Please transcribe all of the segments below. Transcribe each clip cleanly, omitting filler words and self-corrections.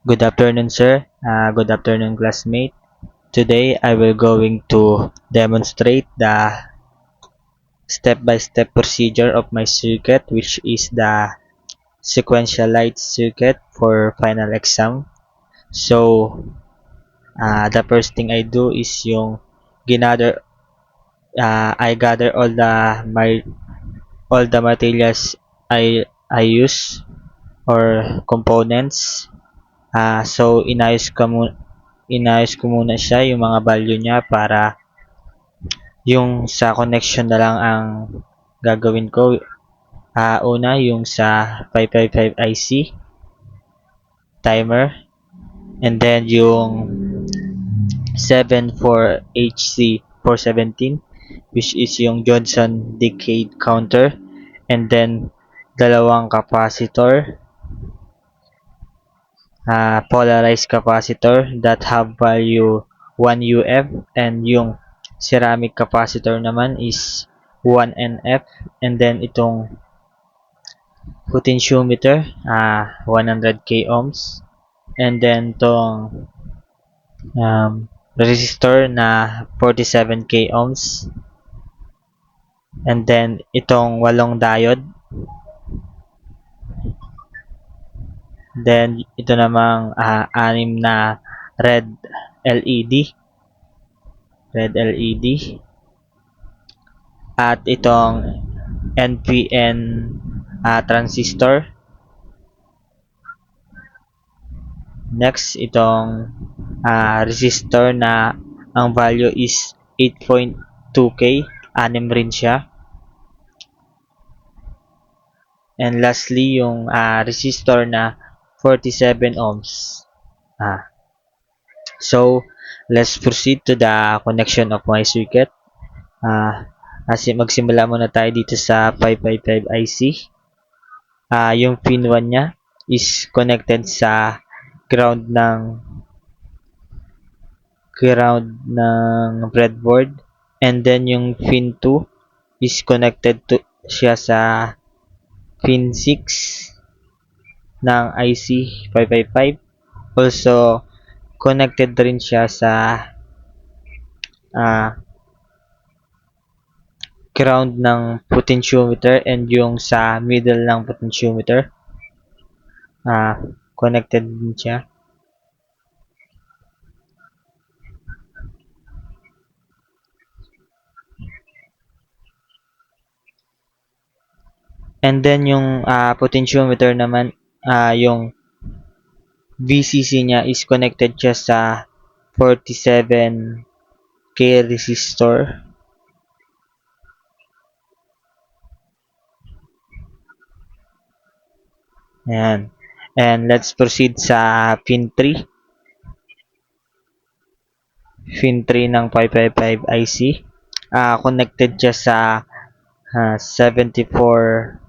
Good afternoon, sir. Good afternoon, classmate. Today, I will going to demonstrate the step-by-step procedure of my circuit, which is the sequential light circuit for final exam. So, the first thing I do is yung ginather, I gather all the materials I use or components. So, inayos ko muna siya yung mga value niya para yung sa connection na lang ang gagawin ko. Una, yung sa 555 IC timer, and then yung 74HC 417, which is yung Johnson decade counter, and then dalawang capacitor, polarized capacitor that have value 1 UF, and yung ceramic capacitor naman is 1 NF, and then itong potentiometer, 100k ohms, and then itong resistor na 47k ohms, and then itong walong diode, then ito namang anim na red LED, at itong NPN transistor. Next, itong resistor na ang value is 8.2k, anim rin siya. And lastly, yung resistor na 47 ohms. So, let's proceed to the connection of my circuit. Magsimula muna tayo dito sa 555 IC. Yung pin 1 niya is connected sa ground ng breadboard, and then yung pin 2 is connected to siya sa pin 6 ng IC 555. Also, connected rin siya sa ground ng potentiometer, and yung sa middle ng potentiometer, connected din siya. And then yung potentiometer naman, yung VCC niya is connected siya sa 47k resistor. Ayan. And let's proceed sa pin 3. Pin 3 ng 555 IC. Connected siya sa 74.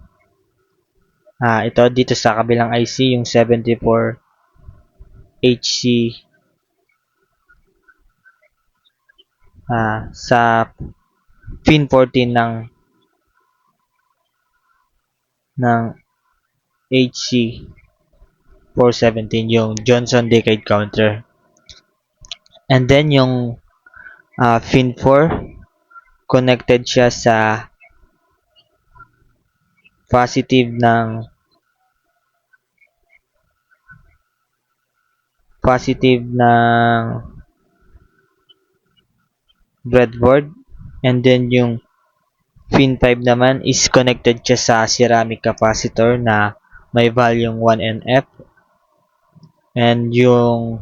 Ito dito sa kabilang IC, yung 74 HC sa pin 14 ng HC 417, yung Johnson decade counter. And then yung pin 4, connected siya sa positive ng breadboard, and then yung pin 5 naman is connected siya sa ceramic capacitor na may value 1 NF, and yung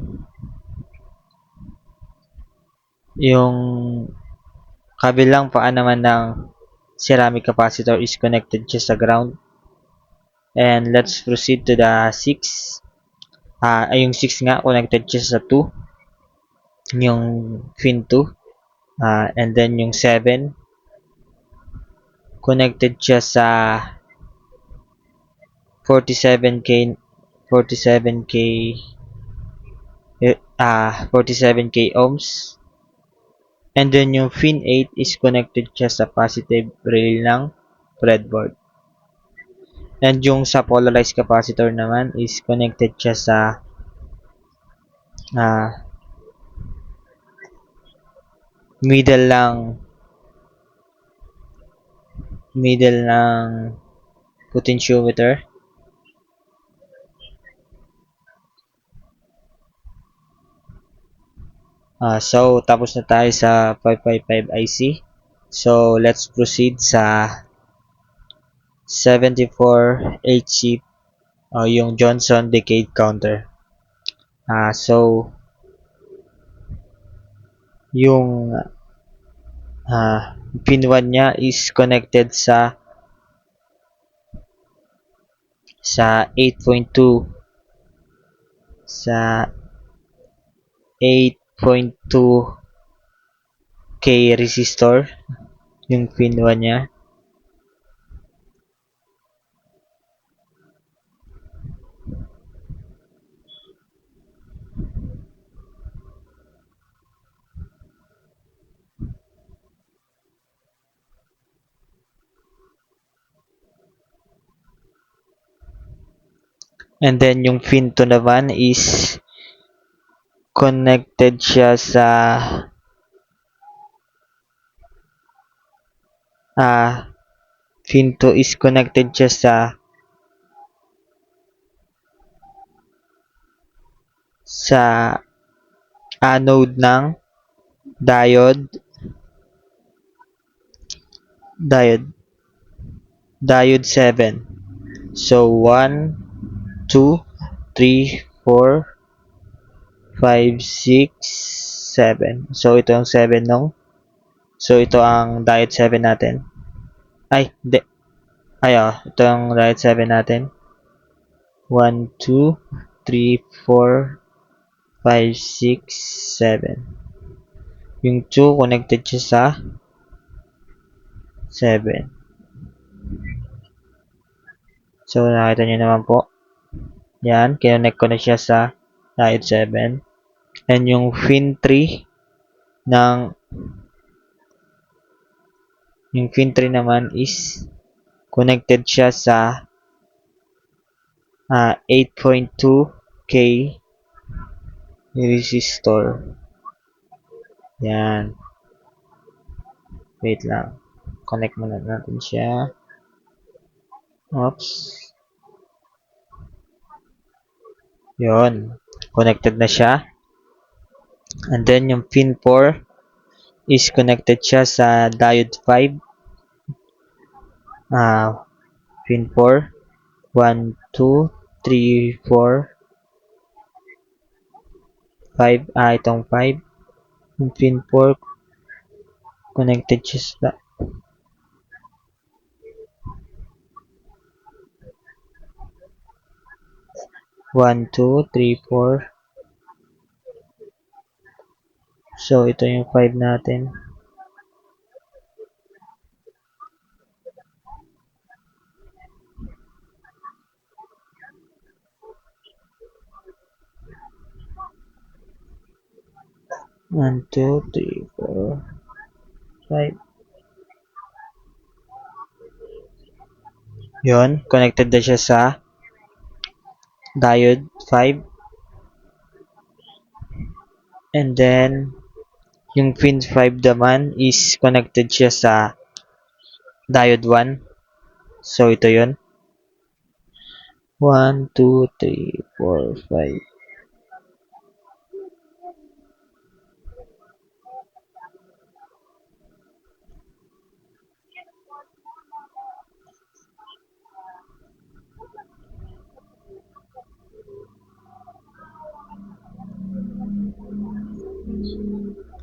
kabilang paa naman ng ceramic capacitor is connected siya sa ground. And let's proceed to the 6. Yung 6 nga, connected siya sa 2, yung pin 2. And then yung 7, connected siya sa 47k ohms. And then yung pin 8 is connected siya sa positive rail ng breadboard. And yung sa polarized capacitor naman is connected siya sa ah, middle lang, middle ng potentiometer. So, tapos na tayo sa 555 IC. So, let's proceed sa 74 chip o yung Johnson Decade Counter. So, yung pin 1 niya is connected sa 8.2 sa 8.2 K resistor yung pin 1 niya. And then yung pin 2 naman is connected siya sa pin 2 is connected siya sa anode ng diode diode 7. So 1 2 3 4 5 6 7. So ito ang 7 nung. So ito ang diode 7 natin. Ay, hindi. Ito ang diode 7 natin. 1 2 3 4 5 6 7. Yung 2 connected siya sa 7. So nakita niyo naman po. Yan, kinonnect ko na siya sa diode 7. And yung pin 3 ng yung pin 3 naman is connected siya sa 8.2 K resistor. Yan. Wait lang. Connect muna natin siya. Oops. Yun. Connected na siya. And then yung pin 4 is connected siya sa diode 5. Pin 4. 1, 2, 3, 4, 5. Itong 5. Yung pin 4 connected siya sa 1, 2, 3, 4. So, ito yung 5 natin. One, two, three, four, 5. Yun, connected na siya sa diode 5. And then, yung pin 5 naman is connected siya sa diode 1. So, ito yun. 1, 2, 3, 4, 5.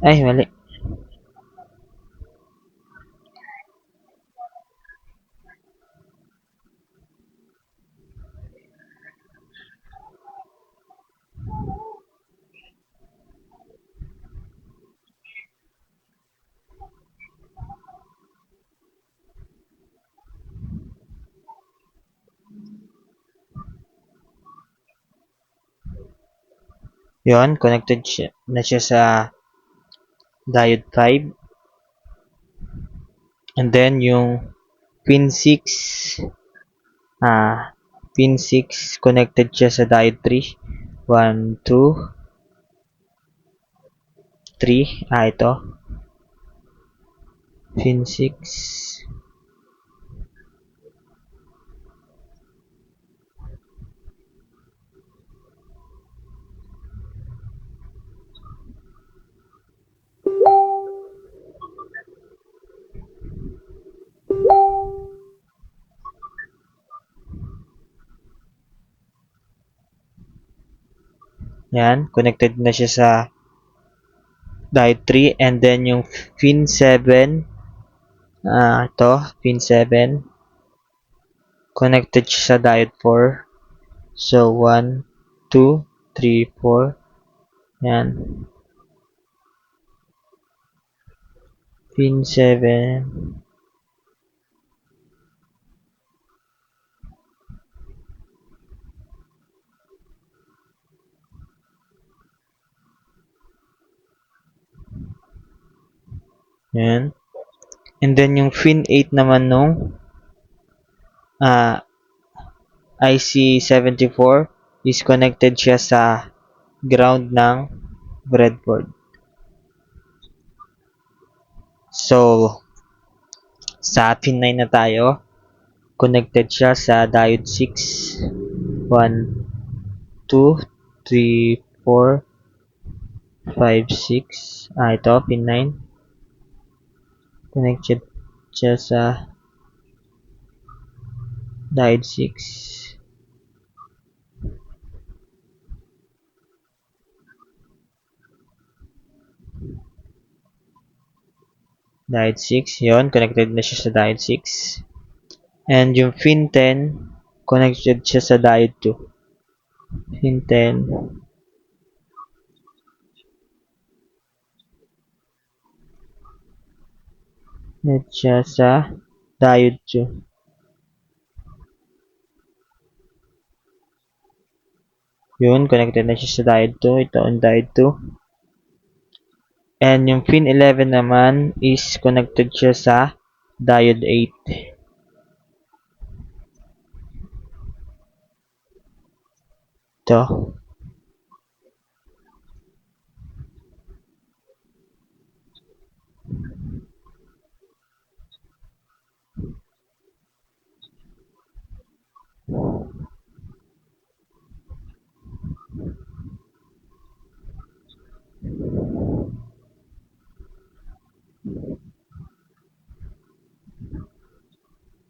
Ay, mali. Yun, connected na siya sa diode 5. And then, yung pin 6, pin 6 connected siya sa diode 3. 1, 2, 3, ito, pin 6, yan, connected na siya sa diode 3, and then yung pin 7, ito, pin 7, connected siya sa diode 4. So, 1, 2, 3, 4, yan, pin 7, yan. And then yung pin 8 naman nung IC74 is connected siya sa ground ng breadboard. So, sa pin 9 na tayo, connected siya sa diode 6. 1, 2, 3, 4, 5, 6. Ito, pin 9. Connected siya sa diode 6. Diode 6, yon, connected na siya sa diode 6. And yung pin 10, connected siya sa diode 2. Pin 10, connect siya sa diode 2. Yun, connected na siya sa diode 2. Ito ang diode 2. And yung pin 11 naman is connected siya sa diode 8. Ito.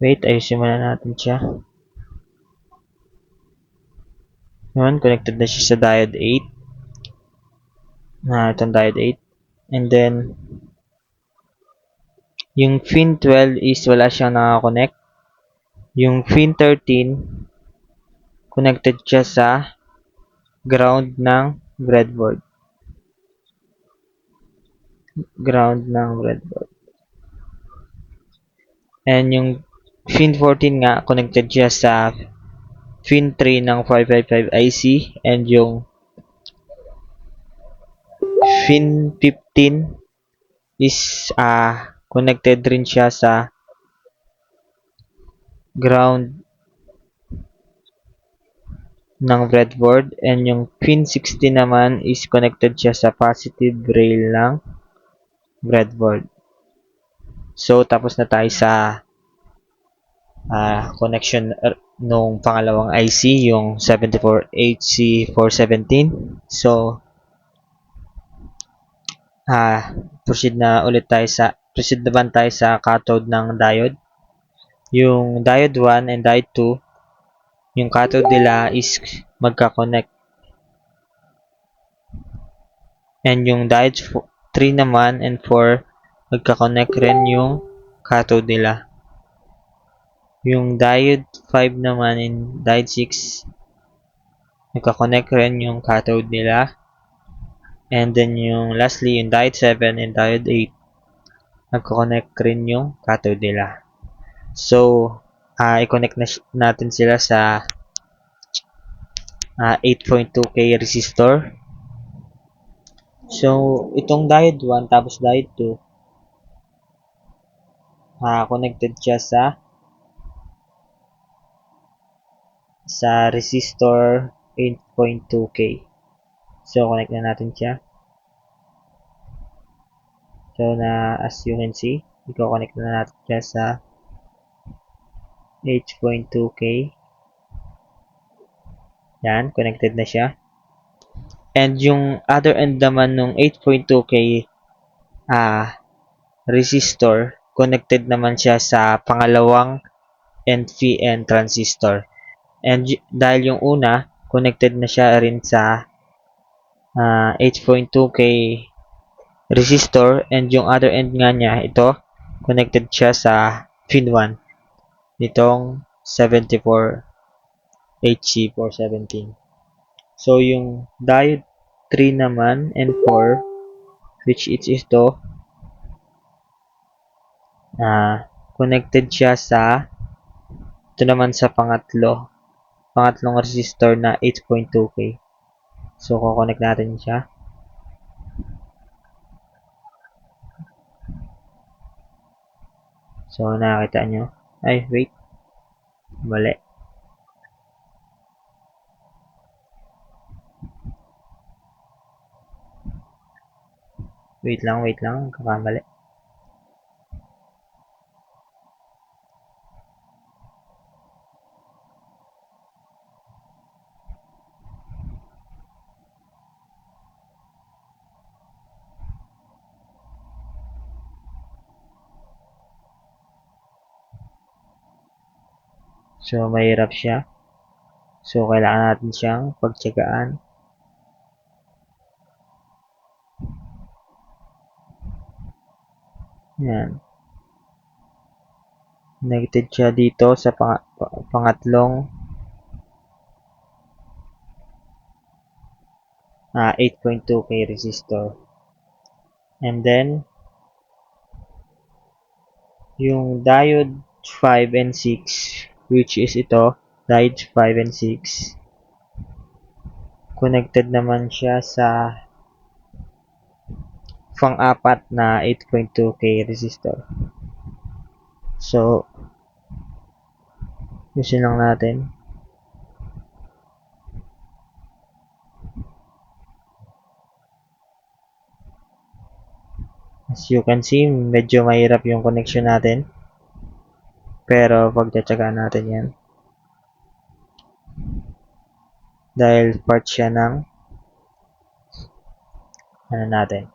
Wait, ayusin muna natin siya. Yun, connected na siya sa diode 8. Itong diode 8. And then, yung pin 12 is wala siyang nakakonect. Yung pin 13, connected siya sa ground ng breadboard. Ground ng breadboard. And yung pin 14 nga, connected siya sa pin 3 ng 555 IC. And yung pin 15 is connected rin siya sa ground ng breadboard. And yung pin 16 naman is connected siya sa positive rail ng breadboard. So, tapos na tayo sa connection nung pangalawang IC, yung 74HC417. So, proceed naman tayo sa cathode ng diode. Yung diode 1 and diode 2, yung cathode nila is magka-connect. And yung diode 3 naman and 4, magka-connect rin yung cathode nila. Yung diode 5 naman and diode 6, magka-connect rin yung cathode nila. And then yung lastly, yung diode 7 and diode 8, magko-connect rin yung cathode nila. So, i-connect natin sila sa 8.2K resistor. So, itong diode 1 tapos diode 2, connected siya sa resistor 8.2K. So, connect na natin siya. So, as you can see, i-connect na natin siya sa 8.2K. Yan, connected na siya. And yung other end naman ng 8.2K resistor, connected naman siya sa pangalawang NPN transistor. And dahil yung una, connected na siya rin sa 8.2K resistor, and yung other end nga niya, ito, connected siya sa pin 1 nitong 74HC417. So, yung diode 3 naman and 4, which is ito, connected siya sa, ito naman sa pangatlong resistor na 8.2K. So, kukonect natin siya. So, nakakita nyo. Ay, wait. Mali. Wait lang. Kakamali. So, mahirap siya. So, kailangan natin siyang pagtyagaan. Yan. Connected siya dito sa pangatlong 8.2K resistor. And then, yung diode 5 and 6, which is ito, diode 5 and 6, connected naman siya sa pang-apat na 8.2K resistor. So, yusin lang natin. As you can see, medyo mahirap yung connection natin. Pero, pagtsatsagaan natin yan. Dahil part siya ng natin.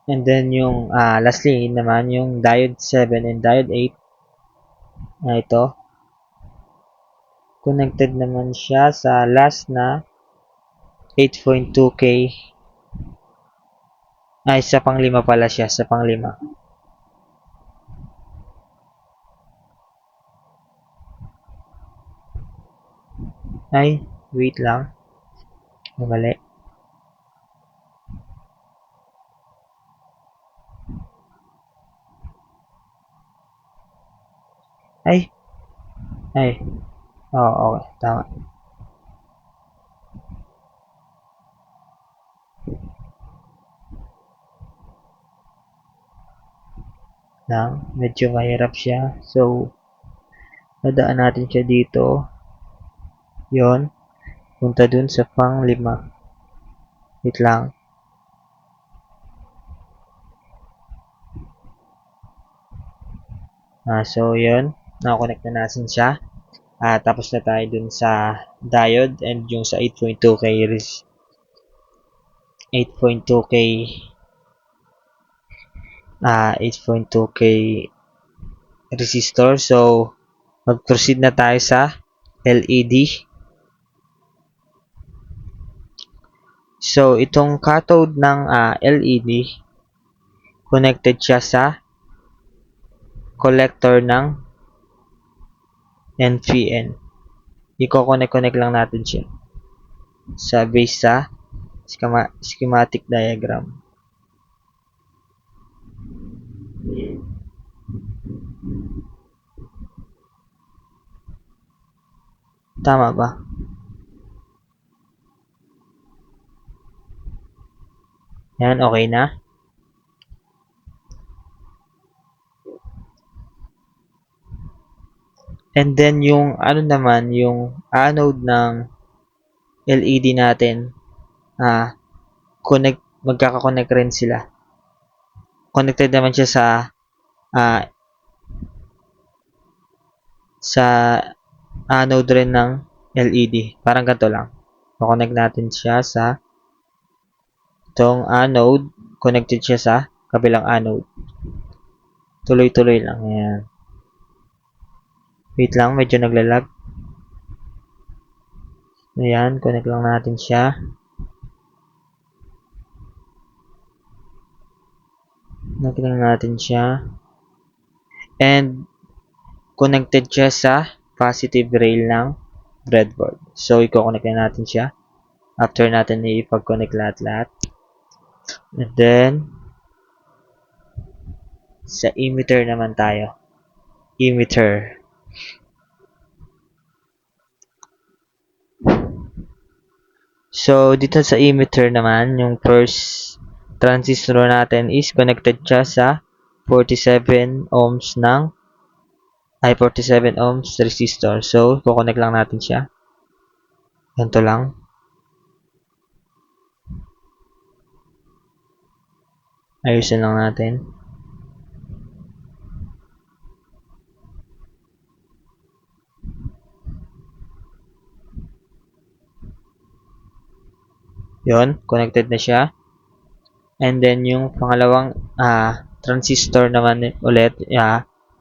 And then, yung lastly naman, yung diode 7 and diode 8 na ito, connected naman siya sa last na 8.2K. Ay, sa pang-5 pala siya, sa pang-5. Ay, wait lang. Mali. Ay. Oo, okay. Tama. Medyo mahirap siya. So, nadaan natin siya dito. Yon. Punta dun sa pang-5. Wait lang. So, yun. Nakakonect na natin siya. Tapos na tayo dun sa diode and yung sa 8.2K 8.2K resistor. So, mag-proceed na tayo sa LED. So, itong cathode ng LED, connected siya sa collector ng NPN. I-connect lang natin siya sa base sa schematic diagram. Tama ba? Yan, okay na. And then, yung naman, yung anode ng LED natin, magkaka-connect rin sila. connected naman siya ah, sa anode rin ng LED. Parang ganito lang. Connect natin siya sa itong anode. Connected siya sa kabilang anode. Tuloy-tuloy lang. Ayan. Wait lang, medyo naglalag. Ayan, connect lang natin siya. Connect lang natin siya. And connected siya sa positive rail ng breadboard. So, i-connect na natin siya. After natin i-pag-connect lahat-lahat. And then, sa emitter naman tayo. Emitter. So, dito sa emitter naman, yung first transistor natin is connected siya sa 47 ohms ng 47 ohms resistor. So, kukonect lang natin siya. Ganito lang. Ayusin lang natin. Yon, connected na siya. And then, yung pangalawang transistor naman ulit,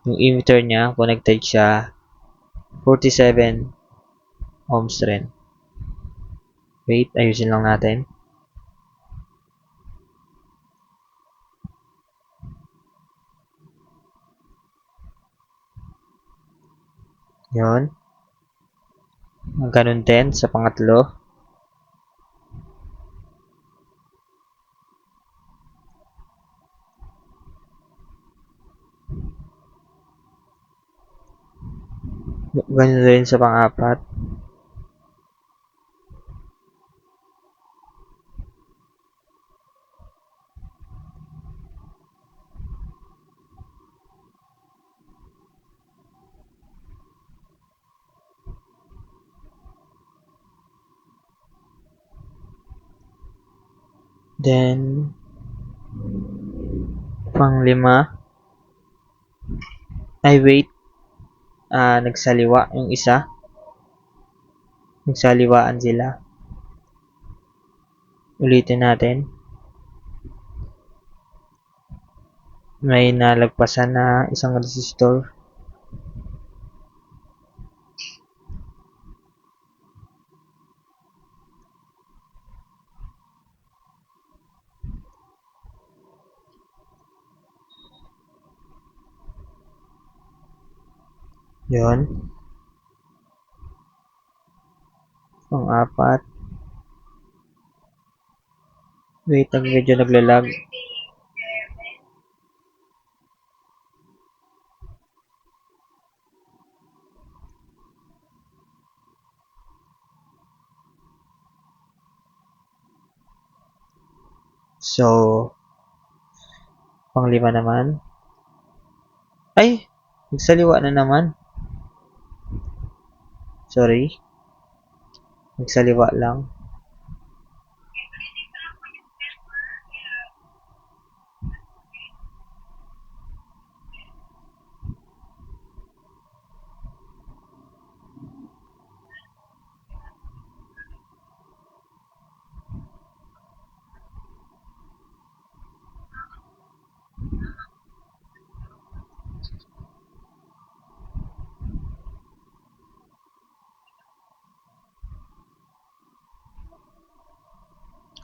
yung emitter niya, connected siya 47 ohms rin. Wait, ayusin lang natin. Yun. Ganun din sa pangatlo. Ganun din sa pang-apat. Then, pang-lima. Ay, wait. Nagsaliwa yung isa. Nagsaliwaan sila. Ulitin natin. May nalagpasan na isang resistor. Yun. Pang-apat. Wait, medyo naglalag. So, pang-lima naman. Ay! Nagsaliwa na naman. Sorry. Nagsaliwa lang.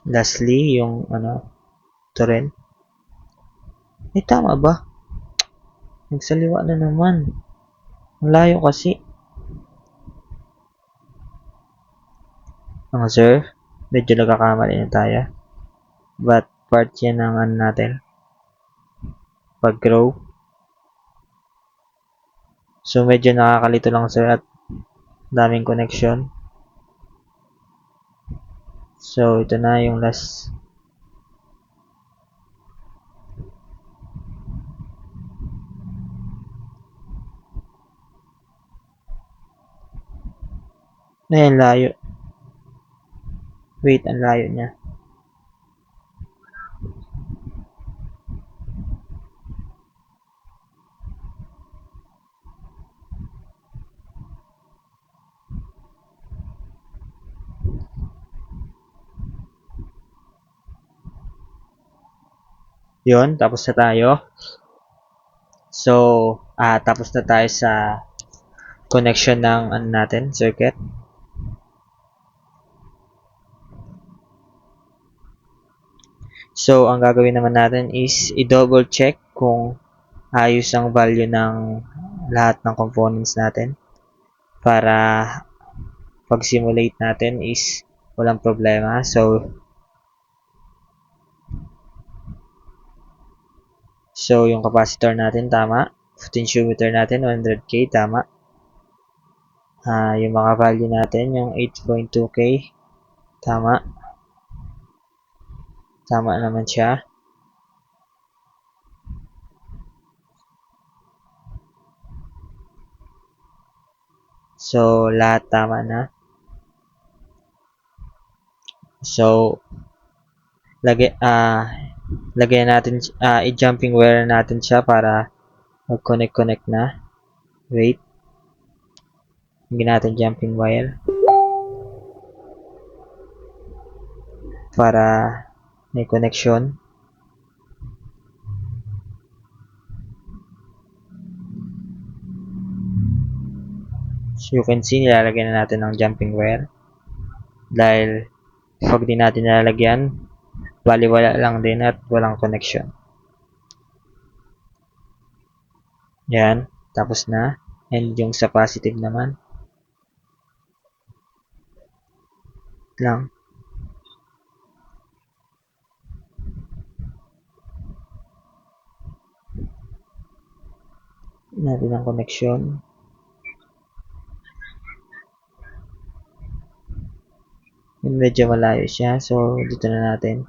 Lastly, yung ito rin. Tama ba? Nagsaliwa na naman. Ang layo kasi. Mga sir, medyo nagkakamali na tayo. But, part yan ng natin. Pag-grow. So, medyo nakakalito lang sir at daming connection. So, ito na yung last. Ayan, layo. Wait, ang layo niya. Yun, tapos na tayo. So, tapos na tayo sa connection ng ano natin, circuit. So, ang gagawin naman natin is i-double check kung ayos ang value ng lahat ng components natin para pag-simulate natin is walang problema. So yung capacitor natin tama, potentiometer natin 100k tama. Yung mga value natin, yung 8.2k tama. Tama naman siya. So lahat tama na. So lagyan natin i-jumping wire natin siya para mag-connect na. Wait. Lagyan natin jumping wire para may connection. So you can see, nilalagyan na natin ng jumping wire. Dahil pag di natin nilalagyan, baliwala lang din at walang connection. Yan, tapos na. And yung sa positive naman. Lang. Natin ang connection. Medyo malayo siya. So, dito na natin.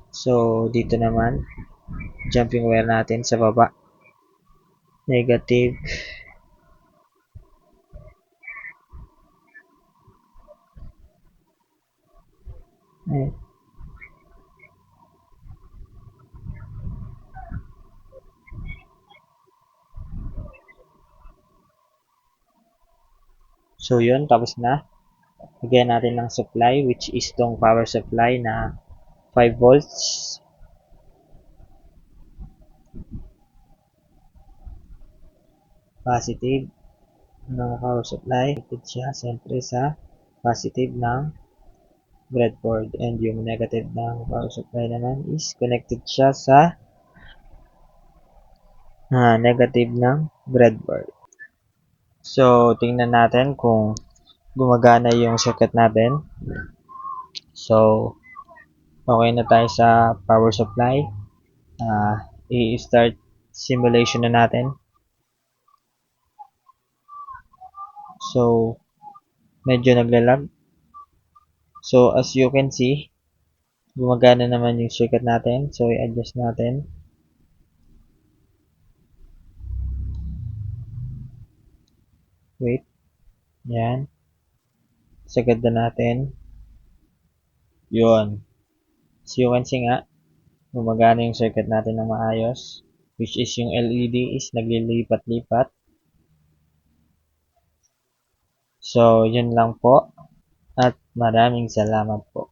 So, dito naman. Jumping wire natin sa baba. Negative. Ayan. So, yun. Tapos na. Lagyan natin ng supply, which is tong power supply na 5 volts. Positive ng power supply. Connected siya siyempre sa positive ng breadboard. And yung negative ng power supply naman is connected siya sa negative ng breadboard. So, tingnan natin kung gumagana yung circuit natin. So, okay na tayo sa power supply. I-start simulation na natin. So, medyo naglalag. So, as you can see, gumagana naman yung circuit natin. So, i-adjust natin. Wait. Yan. Sagad na natin. Yun. So, you can see nga, gumagana yung circuit natin ng maayos. Which is yung LED is naglilipat-lipat. So, yun lang po. At maraming salamat po.